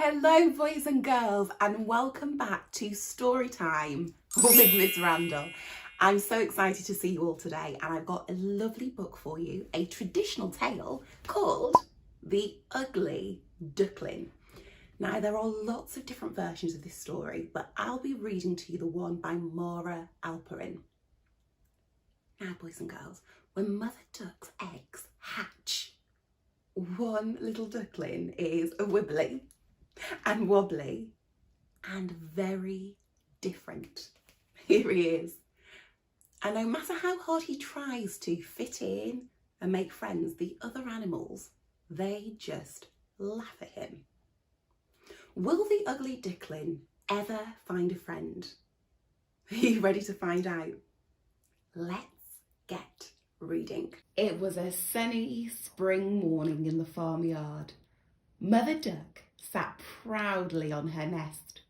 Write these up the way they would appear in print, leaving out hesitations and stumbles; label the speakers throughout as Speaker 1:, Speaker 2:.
Speaker 1: Hello boys and girls, and welcome back to Story Time with Miss Randall. I'm so excited to see you all today, and I've got a lovely book for you, a traditional tale called The Ugly Duckling. Now there are lots of different versions of this story, but I'll be reading to you the one by Maura Alperin. Now boys and girls, when Mother Duck's eggs hatch, one little duckling is a wibbly and wobbly and very different. Here he is. And no matter how hard he tries to fit in and make friends, the other animals, they just laugh at him. Will the ugly duckling ever find a friend? Are you ready to find out? Let's get reading. It was a sunny spring morning in the farmyard. Mother Duck sat proudly on her nest.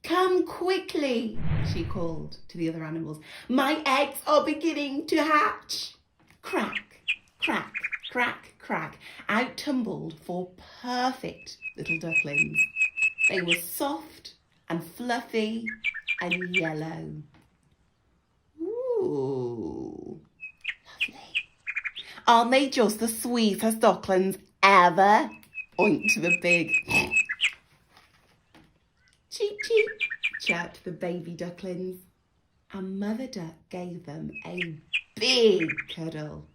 Speaker 1: "Come quickly," she called to the other animals. "My eggs are beginning to hatch." Crack, crack, crack, crack. Out tumbled four perfect little ducklings. They were soft and fluffy and yellow. Ooh, lovely. "Aren't they just the sweetest ducklings ever?" oinked the pig. "Cheep, cheep," chirped the baby ducklings. And Mother Duck gave them a big cuddle.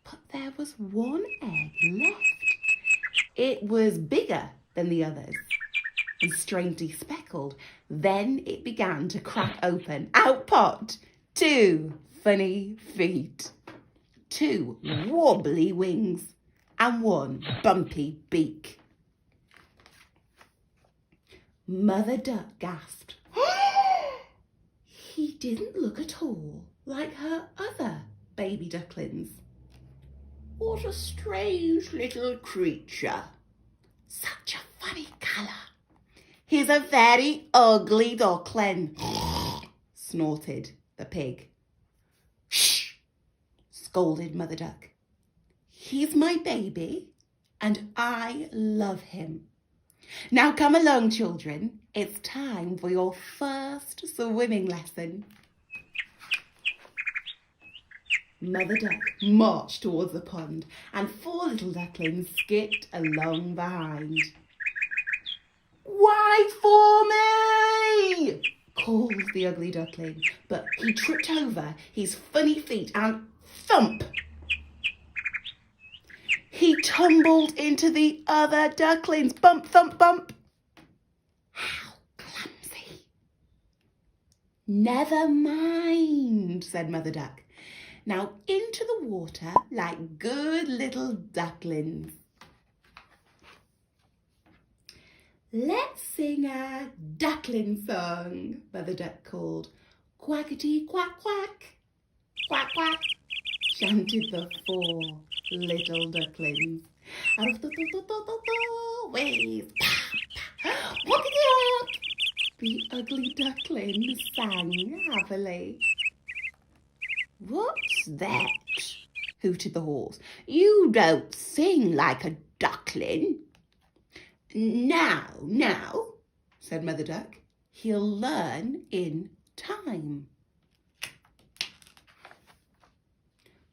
Speaker 1: But there was one egg left. It was bigger than the others and strangely speckled. Then it began to crack open. Out popped two funny feet, two wobbly wings, and one bumpy beak. Mother Duck gasped. He didn't look at all like her other baby ducklings. What a strange little creature. Such a funny colour. He's a very ugly duckling, snorted the pig. Shh, scolded Mother Duck. He's my baby and I love him. Now come along, children. It's time for your first swimming lesson. Mother Duck marched towards the pond and four little ducklings skipped along behind. "Wait for me!" called the ugly duckling, but he tripped over his funny feet and thump! He tumbled into the other ducklings. Bump, thump, bump. How clumsy. "Never mind," said Mother Duck. "Now into the water like good little ducklings." "Let's sing a duckling song," Mother Duck called. "Quackity quack quack, quack quack," chanted the four little ducklings. The ugly duckling sang happily. "What's that?" hooted the horse. "You don't sing like a duckling." Now, said Mother Duck. "He'll learn in time."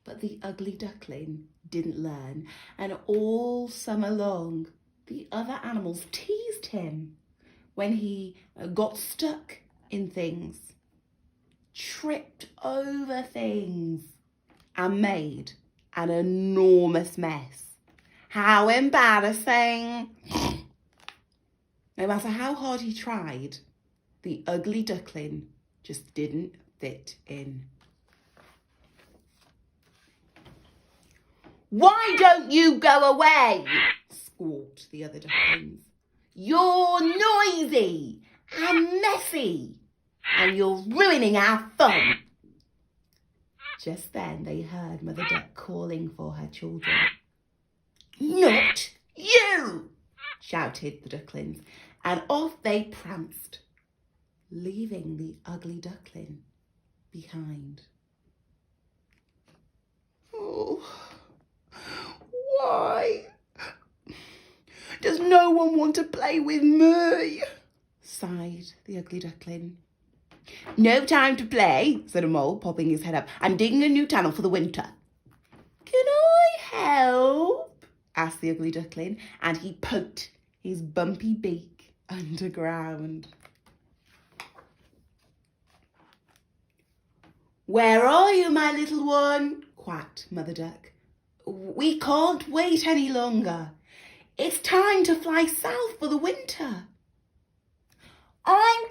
Speaker 1: But the ugly duckling didn't learn, and all summer long the other animals teased him when he got stuck in things, tripped over things, and made an enormous mess. How embarrassing! No matter how hard he tried, the ugly duckling just didn't fit in. "Why don't you go away?" squawked the other ducklings. "You're noisy and messy, and you're ruining our fun." Just then they heard Mother Duck calling for her children. "Not you!" shouted the ducklings, and off they pranced, leaving the ugly duckling behind. "Oh, why Does no one want to play with me? Sighed the ugly duckling. No time to play, said a mole, popping his head up. I'm digging a new tunnel for the winter. Can I help? Asked the ugly duckling, and he poked his bumpy beak underground. Where are you, my little one? Quacked Mother Duck. We can't wait any longer. It's time to fly south for the winter. I'm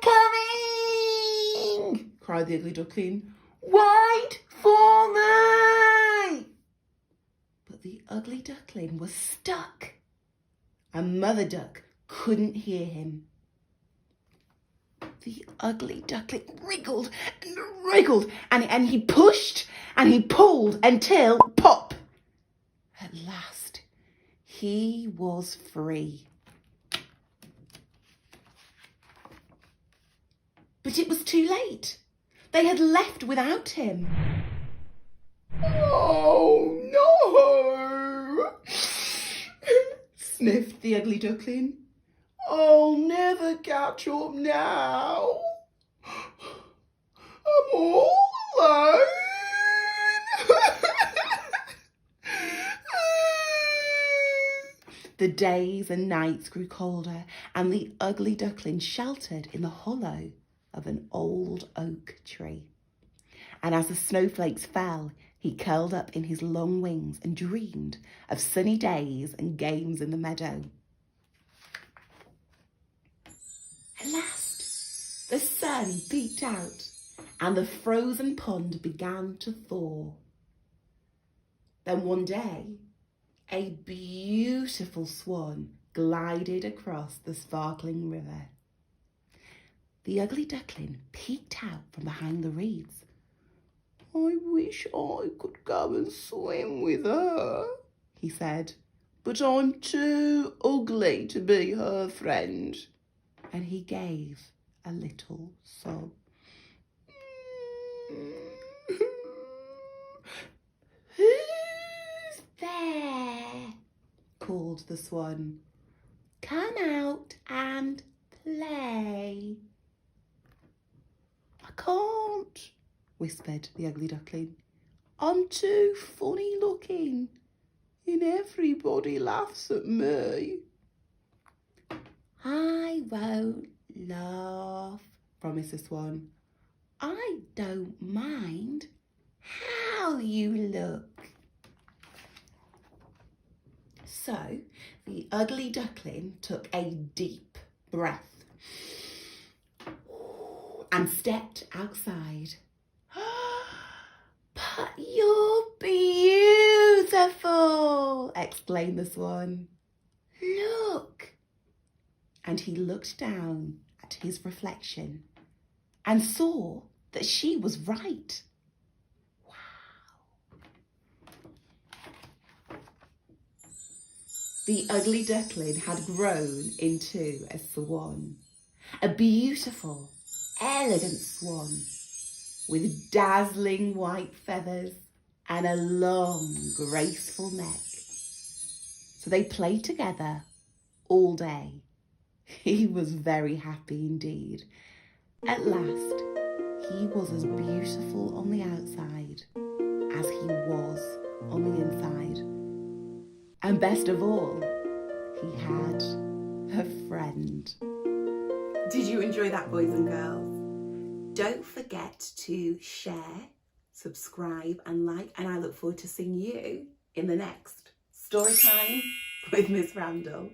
Speaker 1: coming, cried the ugly duckling. Wait for me! But the ugly duckling was stuck, and Mother Duck couldn't hear him. The ugly duckling wriggled and wriggled, and he pushed and he pulled until, pop! At last, he was free. But it was too late. They had left without him. Oh, no! Sniffed the ugly duckling. I'll never catch up now. I'm all alone. The days and nights grew colder, and the ugly duckling sheltered in the hollow of an old oak tree. And as the snowflakes fell, he curled up in his long wings and dreamed of sunny days and games in the meadow. At last, the sun peeked out and the frozen pond began to thaw. Then one day, a beautiful swan glided across the sparkling river. The ugly duckling peeked out from behind the reeds. I wish I could go and swim with her, he said, but I'm too ugly to be her friend. And he gave a little sob. Who's there? Called the swan. Come out and play. I can't, whispered the ugly duckling. I'm too funny looking, and everybody laughs at me. I won't laugh, promised the swan. I don't mind how you look. So the ugly duckling took a deep breath and stepped outside. But you're beautiful, exclaimed the swan. Look. And he looked down at his reflection and saw that she was right. Wow. The ugly duckling had grown into a swan, a beautiful, elegant swan with dazzling white feathers and a long, graceful neck. So they played together all day. He was very happy indeed. At last, he was as beautiful on the outside as he was on the inside. And best of all, he had a friend. Did you enjoy that, boys and girls? Don't forget to share, subscribe and like, and I look forward to seeing you in the next Story Time with Miss Randall.